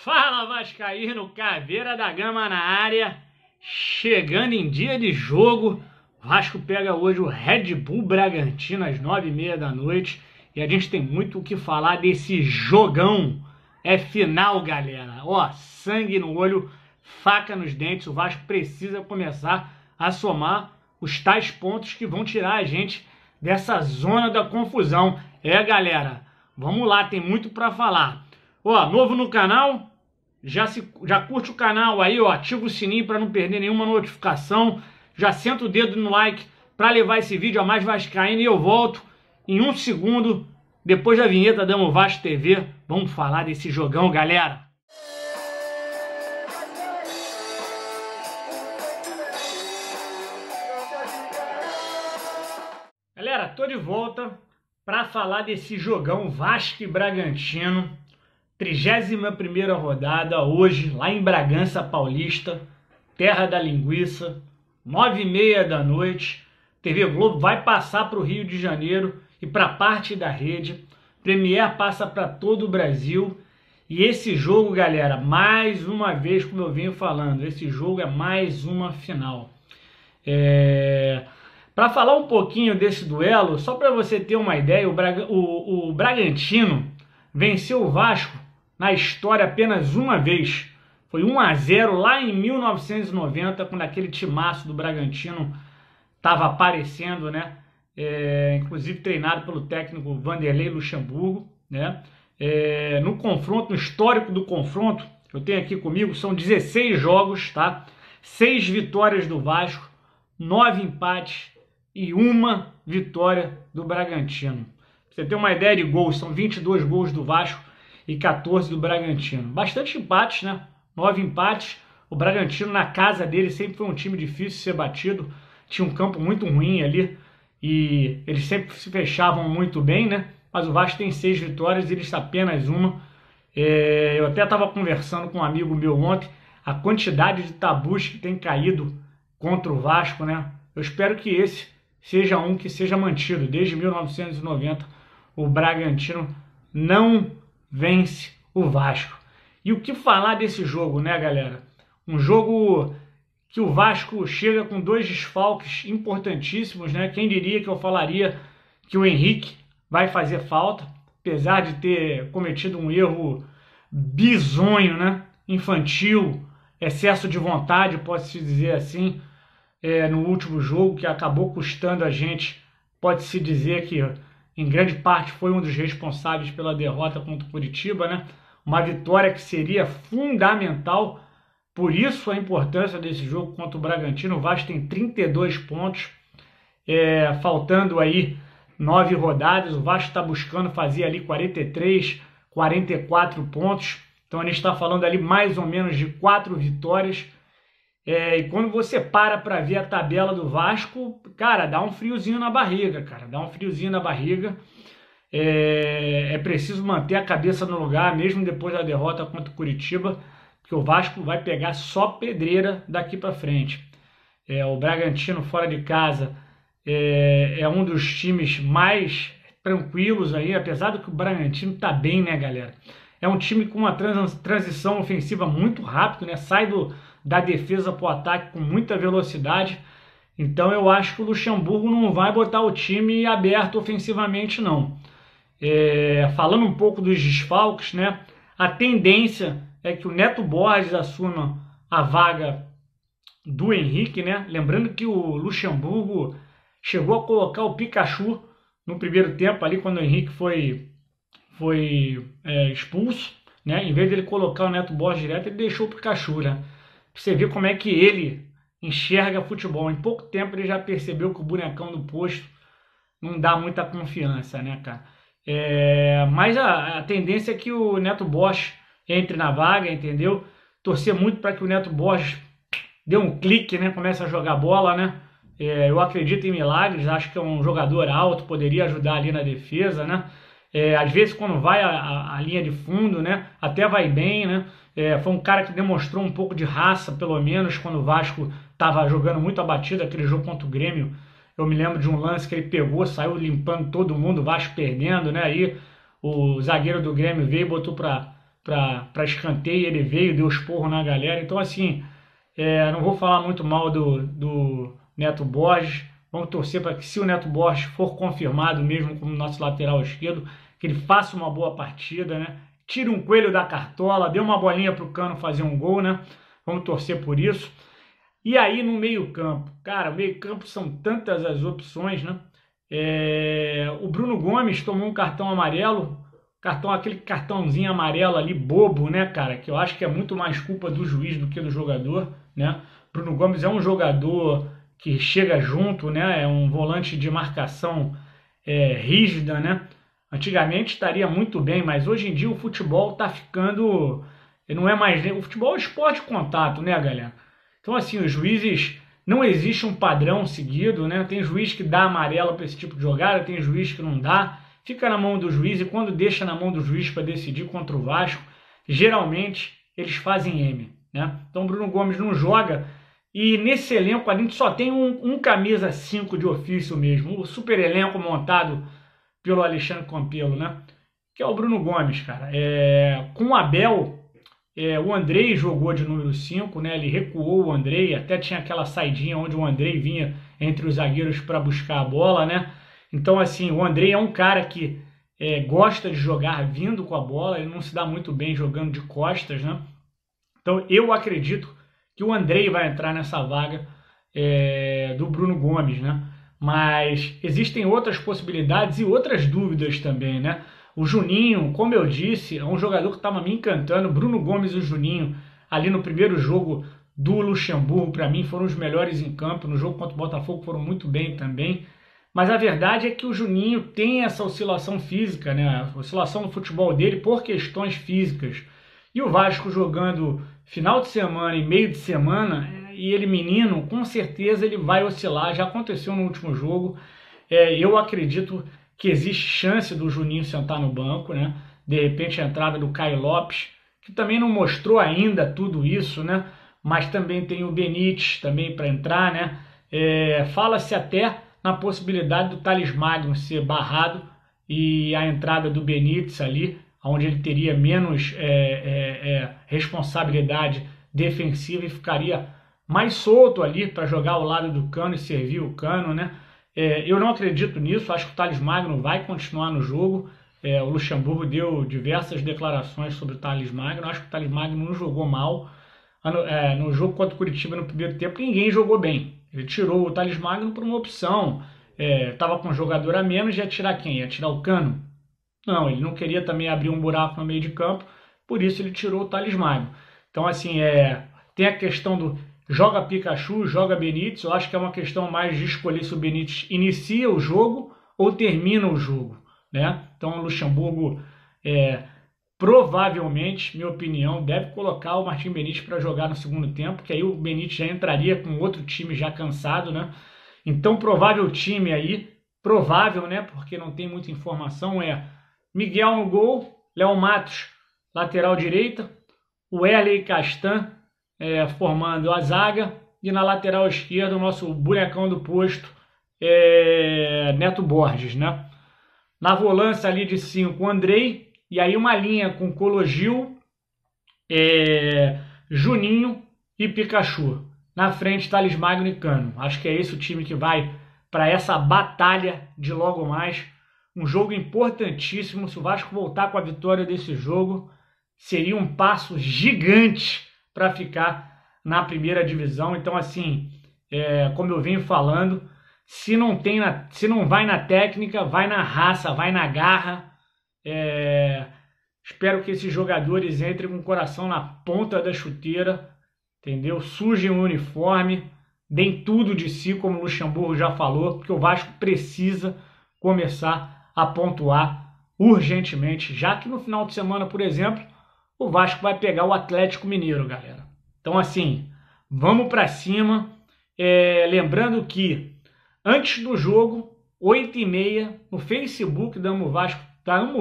Fala Vascaíno, Caveira da Gama na área, chegando em dia de jogo. Vasco pega hoje o Red Bull Bragantino às 9h30 da noite e a gente tem muito o que falar desse jogão. É final, galera. Ó, sangue no olho, faca nos dentes. O Vasco precisa começar a somar os tais pontos que vão tirar a gente dessa zona da confusão. É, galera, vamos lá, tem muito para falar. Ó, novo no canal? Já curte o canal aí, ó, ativa o sininho para não perder nenhuma notificação. Já senta o dedo no like para levar esse vídeo a mais vascaíno e eu volto em um segundo, depois da vinheta da Amo Vasco TV. Vamos falar desse jogão, galera. Galera, tô de volta para falar desse jogão Vasco e Bragantino. 31ª rodada, hoje, lá em Bragança Paulista, terra da linguiça, 9h30 da noite. TV Globo vai passar para o Rio de Janeiro e para parte da rede. Premier passa para todo o Brasil. E esse jogo, galera, mais uma vez, como eu venho falando, esse jogo é mais uma final. Para falar um pouquinho desse duelo, só para você ter uma ideia, o Bragantino venceu o Vasco na história apenas uma vez. Foi 1-0 lá em 1990, quando aquele timaço do Bragantino estava aparecendo, né? Inclusive treinado pelo técnico Vanderlei Luxemburgo, né? No confronto, no histórico do confronto, eu tenho aqui comigo, são 16 jogos, tá? 6 vitórias do Vasco, 9 empates e 1 vitória do Bragantino. Pra você ter uma ideia de gols, são 22 gols do Vasco e 14 do Bragantino. Bastante empates, né? 9 empates. O Bragantino na casa dele sempre foi um time difícil de ser batido. Tinha um campo muito ruim ali e eles sempre se fechavam muito bem, né? Mas o Vasco tem 6 vitórias e eles apenas 1. Eu até estava conversando com um amigo meu ontem, a quantidade de tabus que tem caído contra o Vasco, né? Eu espero que esse seja um que seja mantido. Desde 1990 o Bragantino não vence o Vasco. E o que falar desse jogo, né, galera? Um jogo que o Vasco chega com 2 desfalques importantíssimos, né? Quem diria que eu falaria que o Henrique vai fazer falta, apesar de ter cometido um erro bizonho, né? Infantil, excesso de vontade, pode-se dizer assim, no último jogo, que acabou custando a gente, pode-se dizer que em grande parte foi um dos responsáveis pela derrota contra o Curitiba, né? Uma vitória que seria fundamental, por isso a importância desse jogo contra o Bragantino. O Vasco tem 32 pontos, faltando aí 9 rodadas. O Vasco está buscando fazer ali 43, 44 pontos. Então a gente está falando ali mais ou menos de 4 vitórias. E quando você para ver a tabela do Vasco, cara, dá um friozinho na barriga, cara. Dá um friozinho na barriga. É preciso manter a cabeça no lugar, mesmo depois da derrota contra o Curitiba, porque o Vasco vai pegar só pedreira daqui para frente. O Bragantino fora de casa é um dos times mais tranquilos aí, apesar do que o Bragantino tá bem, né, galera? É um time com uma transição ofensiva muito rápida, né? Sai da defesa para o ataque com muita velocidade. Então eu acho que o Luxemburgo não vai botar o time aberto ofensivamente, não. Falando um pouco dos desfalques, né? A tendência é que o Neto Borges assuma a vaga do Henrique, né? Lembrando que o Luxemburgo chegou a colocar o Pikachu no primeiro tempo ali, quando o Henrique foi expulso, né? Em vez dele colocar o Neto Borges direto, ele deixou o Pikachu, né? Pra você ver como é que ele enxerga futebol. Em pouco tempo ele já percebeu que o bonecão do posto não dá muita confiança, né, cara? Mas a tendência é que o Neto Borges entre na vaga, entendeu? Torcer muito para que o Neto Borges dê um clique, né? Comece a jogar bola, né? Eu acredito em milagres, acho que é um jogador alto, poderia ajudar ali na defesa, né? Às vezes quando vai a linha de fundo, né? Até vai bem, né? Foi um cara que demonstrou um pouco de raça, pelo menos, quando o Vasco estava jogando muito abatido, aquele jogo contra o Grêmio. Eu me lembro de um lance que ele pegou, saiu limpando todo mundo, o Vasco perdendo, né? Aí o zagueiro do Grêmio veio e botou para para escanteio, ele veio, deu esporro na galera. Então, assim, não vou falar muito mal do Neto Borges. Vamos torcer para que, se o Neto Borges for confirmado mesmo como nosso lateral esquerdo, que ele faça uma boa partida, né? Tire um coelho da cartola, dê uma bolinha para o Cano fazer um gol, né? Vamos torcer por isso. E aí no meio-campo, cara, o meio-campo são tantas as opções, né? O Bruno Gomes tomou um cartão amarelo, aquele cartãozinho amarelo ali, bobo, né, cara? Que eu acho que é muito mais culpa do juiz do que do jogador, né? Bruno Gomes é um jogador que chega junto, né? É um volante de marcação rígida, né? Antigamente estaria muito bem, mas hoje em dia o futebol tá ficando... Não é mais... O futebol é esporte de contato, né, galera? Então, assim, os juízes... Não existe um padrão seguido, né? Tem juiz que dá amarelo para esse tipo de jogada, tem juiz que não dá. Fica na mão do juiz, e quando deixa na mão do juiz para decidir contra o Vasco, geralmente eles fazem M, né? Então o Bruno Gomes não joga, e nesse elenco a gente só tem um camisa 5 de ofício mesmo, o super elenco montado pelo Alexandre Campelo, né? Que é o Bruno Gomes, cara. Com o Abel, o Andrei jogou de número 5, né? Ele recuou o Andrei, até tinha aquela saidinha onde o Andrei vinha entre os zagueiros para buscar a bola, né? Então, assim, o Andrei é um cara que gosta de jogar vindo com a bola, ele não se dá muito bem jogando de costas, né? Então, eu acredito que o Andrei vai entrar nessa vaga do Bruno Gomes, né? Mas existem outras possibilidades e outras dúvidas também, né? O Juninho, como eu disse, é um jogador que estava me encantando. Bruno Gomes e o Juninho, ali no primeiro jogo do Luxemburgo, para mim, foram os melhores em campo. No jogo contra o Botafogo foram muito bem também. Mas a verdade é que o Juninho tem essa oscilação física, né? A oscilação no futebol dele por questões físicas. E o Vasco jogando final de semana e meio de semana, e ele menino, com certeza ele vai oscilar. Já aconteceu no último jogo. Eu acredito que existe chance do Juninho sentar no banco, né? De repente a entrada do Caio Lopes, que também não mostrou ainda tudo isso, né? Mas também tem o Benítez também para entrar, né? Fala-se até na possibilidade do Thales Magno ser barrado e a entrada do Benítez ali, onde ele teria menos responsabilidade defensiva e ficaria mais solto ali para jogar ao lado do Cano e servir o Cano, né? Eu não acredito nisso, acho que o Thales Magno vai continuar no jogo. O Luxemburgo deu diversas declarações sobre o Thales Magno, acho que o Thales Magno não jogou mal. No jogo contra o Curitiba no primeiro tempo, ninguém jogou bem. Ele tirou o Thales Magno por uma opção. Estava com um jogador a menos, ia tirar quem? Ia tirar o Cano? Não, ele não queria também abrir um buraco no meio de campo, por isso ele tirou o Thales Magno. Então, assim, tem a questão do joga Pikachu, joga Benítez. Eu acho que é uma questão mais de escolher se o Benítez inicia o jogo ou termina o jogo, né? Então o Luxemburgo provavelmente, minha opinião, deve colocar o Martim Benítez para jogar no segundo tempo, que aí o Benítez já entraria com outro time já cansado, né? Então provável time aí, provável, né? Porque não tem muita informação, Miguel no gol, Léo Matos lateral direita, o Wesley Castan formando a zaga, e na lateral esquerda o nosso bonecão do posto, Neto Borges, né? Na volância ali de 5, o Andrei, e aí uma linha com Cologil, Juninho e Pikachu. Na frente, Thales Magno e Cano. Acho que é esse o time que vai para essa batalha de logo mais. Um jogo importantíssimo. Se o Vasco voltar com a vitória desse jogo, seria um passo gigante para ficar na primeira divisão. Então, assim, como eu venho falando, se não vai na técnica, vai na raça, vai na garra. Espero que esses jogadores entrem com o coração na ponta da chuteira, entendeu? Sujem o uniforme, deem tudo de si, como o Luxemburgo já falou, porque o Vasco precisa começar a pontuar urgentemente, já que no final de semana, por exemplo, o Vasco vai pegar o Atlético Mineiro, galera. Então, assim, vamos para cima. Lembrando que antes do jogo, 8h30, no Facebook da Amo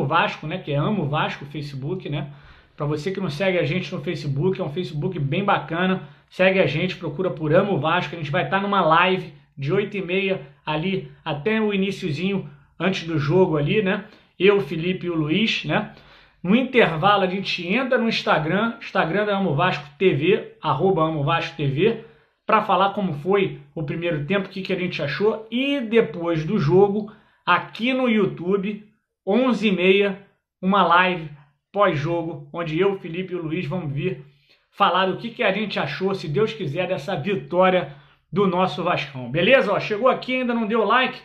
Vasco, né? Que é Amo Vasco Facebook, né? Para você que não segue a gente no Facebook, é um Facebook bem bacana. Segue a gente, procura por Amo Vasco. A gente vai estar numa live de 8h30 ali até o iniciozinho, antes do jogo ali, né? Eu, o Felipe e o Luiz, né? No intervalo a gente entra no Instagram da Amo Vasco TV, @AmoVascoTV, para falar como foi o primeiro tempo, o que a gente achou, e depois do jogo, aqui no YouTube, 11h30, uma live pós-jogo, onde eu, Felipe e o Luiz vamos vir falar do que a gente achou, se Deus quiser, dessa vitória do nosso Vascão. Beleza? Ó, chegou aqui, ainda não deu like?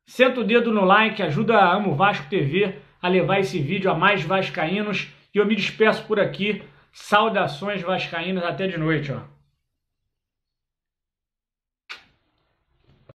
Senta o dedo no like, ajuda a Amo Vasco TV a levar esse vídeo a mais vascaínos. E eu me despeço por aqui. Saudações vascaínas, até de noite, ó.